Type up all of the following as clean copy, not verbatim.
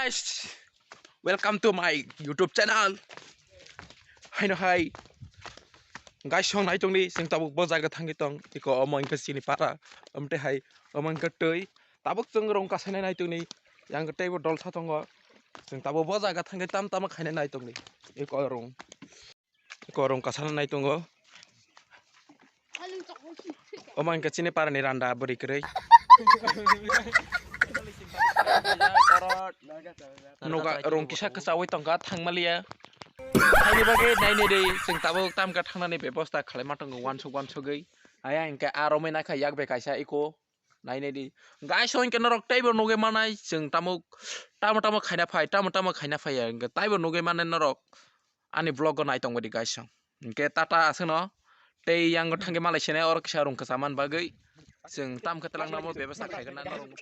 guys, welcome to my YouTube channel. Hai no hai, guys song nai tong ni sing tabuk bo jaga thangi tong iko omong ke sini para amte hai omong ke tei tabuk jong rong ka sanai nai tong ni yang ke tei bo dol sa tongo sing tabuk bo jaga thangi tam tam khainai nai tong ni iko rong ka sanai nai tongo omong ke sini para ni randa beri kerei noga rong kisa kesawai tongka thangmalia hai bage nai ne dei sing tabuk tam ka thangnani bebosta khlaima tongo wan sogei aya engke aromai na kha yak be kaisa iko nai ne di gai soin ke norok taibo noge manai sing tamuk tamo khaina phai engke taibo noge manai norok ani vlog nai tongbo di gai song engke tata aseno tei yang thange malai sene or kisa rong kasaman bagei sing tam ka telang namo bebosta khaigan na norong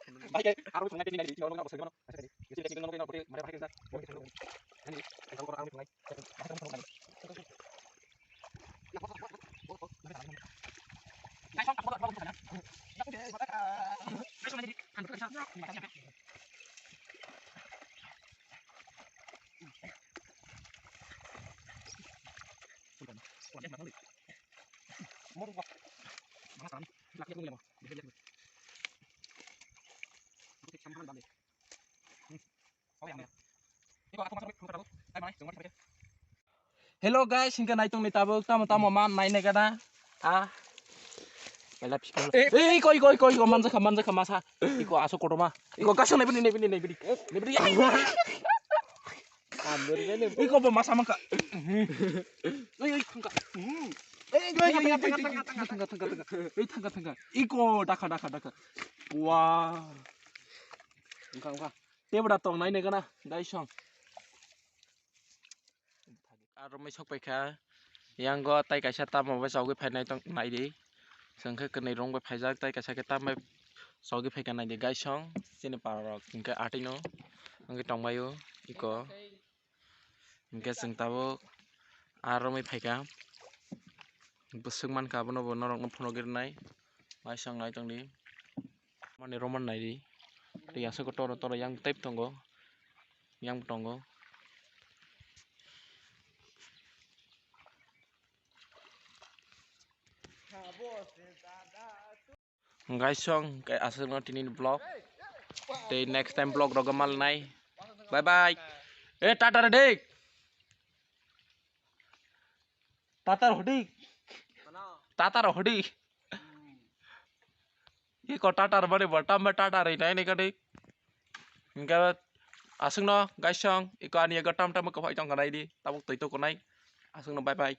Hello guys, hingga nai tong ni tabuk tamo man nai ne kana Mela psikol. Iko manja masa. Iko aso kotoma. Iko kasih nih beri. Iko bawa masa mangka. Tengah. Iko daka. Wah. Engka. Dia berdatang naik nih kana. Guys song. Aromai sok peka. Yang go tai kaisa tam mau saugi phai nai tong nai di. Sangka kenai rong bai phai jak tai kaisa ke tam mai saugi phai kan nai di guys song. Sini parok engke atino. Engke tongbayo iko. Engke sing tabuk aromai phai ka. Busung man ka bono norok no phono girnai. Mai sang nai tong di. Mani roman nai di. Ria so ko toro yang tape tongo. Yang tongo. Guys song kayak asal ngetinin vlog. The next time vlog rogamal nai. Bye. Tata dik. Tata hodik. Iko tata bari batam me tata rai nai ne kadik. Engka asung no guys song iko ani gatam tam ko phai tong kanai di. Tabuk toi to ko nai. Asung no bye.